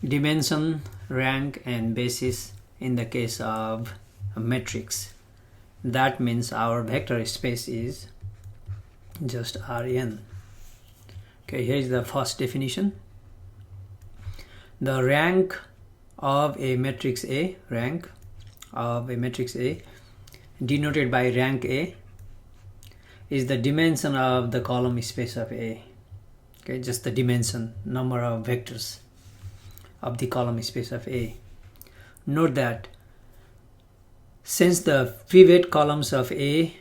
dimension, rank, and basis in the case of a matrix. That means our vector space is just Rn. Okay, here is the first definition. The rank of a matrix A, rank of a matrix A, denoted by rank A, is the dimension of the column space of A. Okay, just the dimension, number of vectors of the column space of A. Note that since the pivot columns of A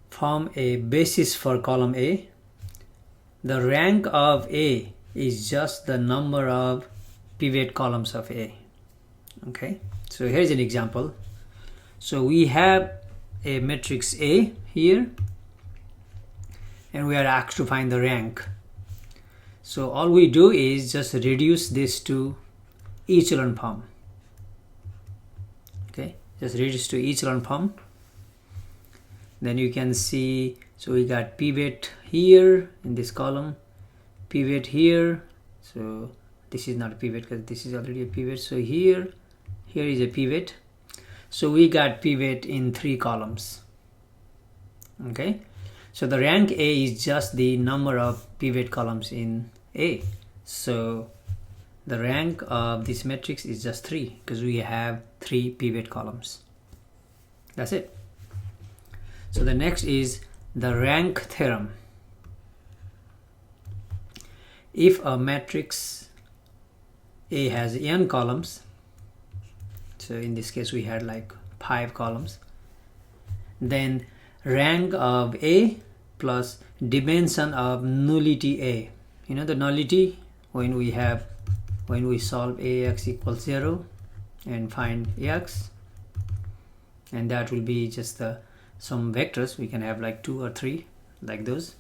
form a basis for column A, the rank of A is just the number of pivot columns of A. Okay, so here's an example. So we have a matrix A here, and we are asked to find the rank. So all we do is just reduce this to echelon form. Okay, just reduce to echelon form. Then you can see, so we got pivot here in this column, pivot here. So this is not a pivot because this is already a pivot. So here is a pivot. So we got pivot in 3 columns. Okay, so the rank A is just the number of pivot columns in A. So the rank of this matrix is just 3 because we have 3 pivot columns. That's it. So the next is the rank theorem. If a matrix A has n columns, so in this case we had like 5 columns, then rank of A plus dimension of nullity A. You know the nullity when we solve Ax equals 0 and find X, and that will be just some vectors. We can have like 2 or 3 like those.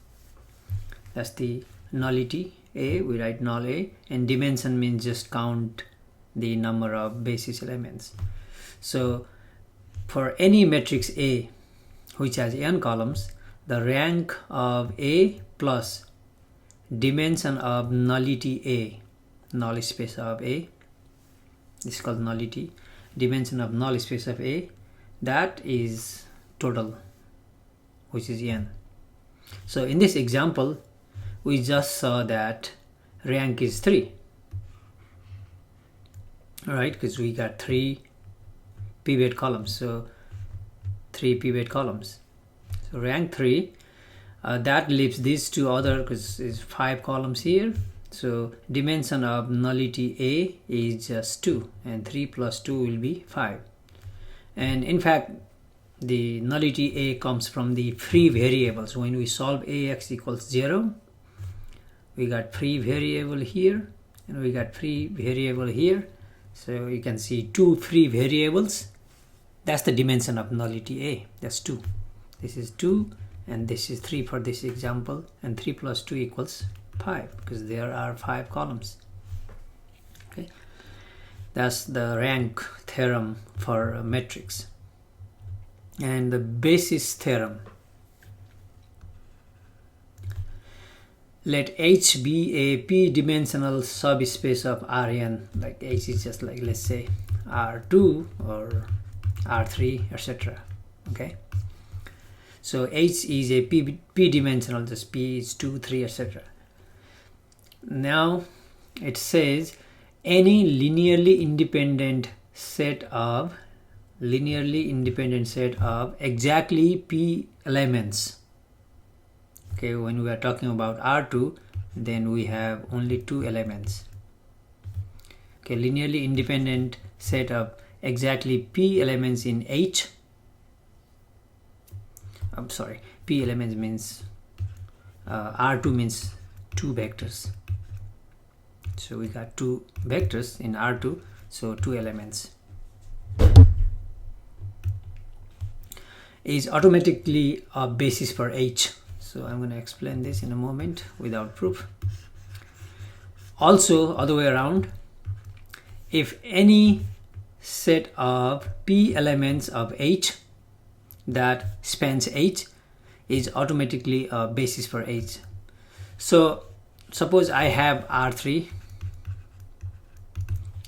That's the nullity A. We write null A, and dimension means just count the number of basis elements. So for any matrix A which has n columns, the rank of A plus dimension of nullity A, null space of A, this is called nullity, dimension of null space of A, that is total, which is n. So in this example we just saw that rank is 3, right? Because we got 3 pivot columns, so 3 pivot columns. So rank 3, that leaves these 2 other, because it's 5 columns here. So dimension of nullity A is just 2, and 3 plus 2 will be 5. And in fact the nullity A comes from the free variables. When we solve Ax equals 0, we got free variable here and we got free variable here. So you can see 2 free variables. That's the dimension of nullity A. That's 2. This is 2 and this is 3 for this example, and 3 plus 2 equals 5 because there are 5 columns. Okay, that's the rank theorem for a matrix. And the basis theorem. Let H be a p-dimensional subspace of Rn, like H is just like, let's say R2 or R3, etc. Okay, so H is a p-dimensional, just P is 2, 3, etc. Now it says any linearly independent set of exactly p elements. Okay, when we are talking about R2, then we have only 2 elements. Okay, linearly independent set of exactly p elements in H. I'm sorry, p elements means R2 means 2 vectors. So we got 2 vectors in R2, so 2 elements. Is automatically a basis for H. So I'm going to explain this in a moment without proof. Also, other way around, if any set of p elements of H that spans H is automatically a basis for H. So suppose I have R3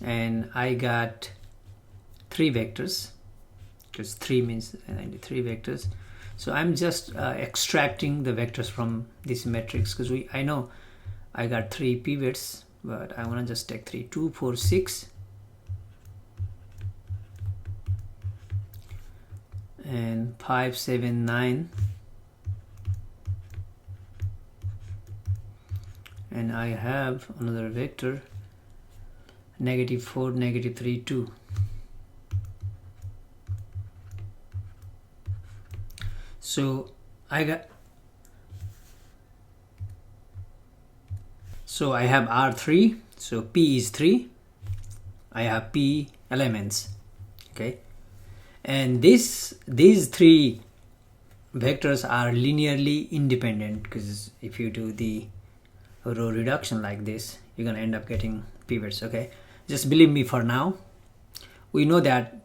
and I got 3 vectors, because 3 means 93 vectors. So I'm just extracting the vectors from this matrix, because I know I got 3 pivots, but I want to just take 3, 2, 4, 6, and 5, 7, 9, and I have another vector -4, -3, 2. So I have R3, so P is 3. I have P elements, okay, and these 3 vectors are linearly independent, because if you do the row reduction like this, you're gonna end up getting pivots. Okay, just believe me for now. We know that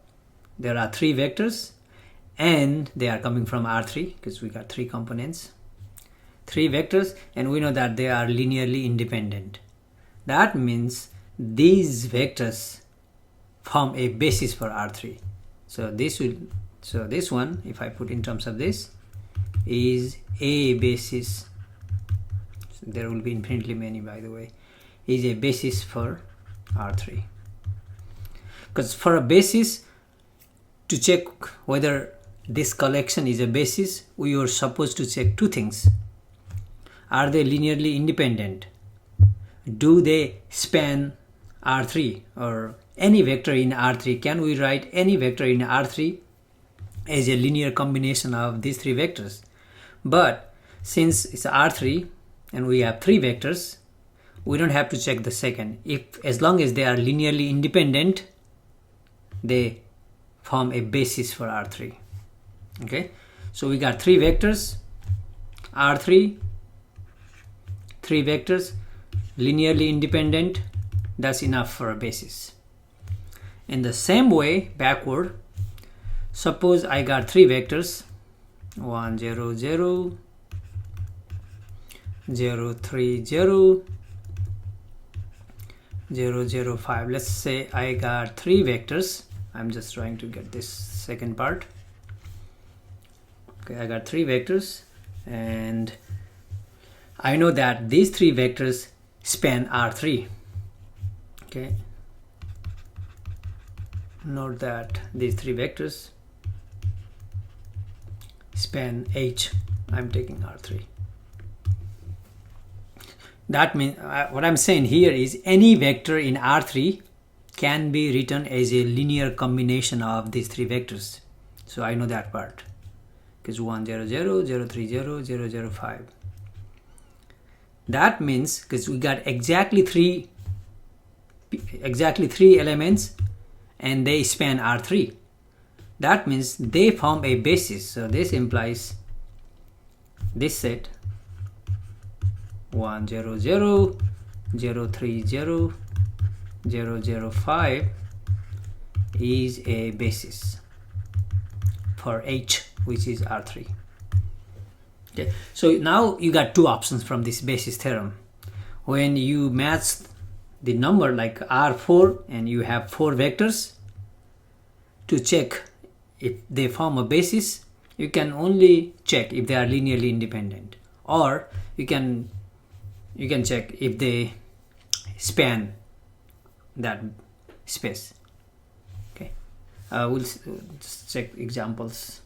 there are 3 vectors and they are coming from R3, because we got 3 components, 3 vectors, and we know that they are linearly independent. That means these vectors form a basis for R3. So this one, if I put in terms of this, is a basis. So there will be infinitely many, by the way, is a basis for R3. Because for a basis, to check whether this collection is a basis, we are supposed to check 2 things. Are they linearly independent? Do they span R3 or any vector in R3? Can we write any vector in R3 as a linear combination of these 3 vectors? But since it's R3 and we have 3 vectors, we don't have to check the second. As long as they are linearly independent, they form a basis for R3. Okay, so we got 3 vectors, R3, 3 vectors, linearly independent. That's enough for a basis. In the same way, backward, suppose I got 3 vectors, 1, 0, 0, 0, 3, 0, 0, 0, 5. Let's say I got 3 vectors. I'm just trying to get this second part. Okay, I got 3 vectors, and I know that these 3 vectors span R3. Okay, note that these 3 vectors span H. I'm taking R3. That means what I'm saying here is any vector in R3 can be written as a linear combination of these 3 vectors. So I know that part, because 1, 0, 0, 0, 3, 0, 0, 0, 5. That means, because we got exactly 3 elements and they span R3, that means they form a basis. So this implies this set 1, 0, 0, 0, 3, 0, 0, 0, 5 is a basis for H, which is R3. Okay, so now you got 2 options from this basis theorem. When you match the number like R4 and you have 4 vectors, to check if they form a basis, you can only check if they are linearly independent, or you can check if they span that space. Okay, we'll just check examples.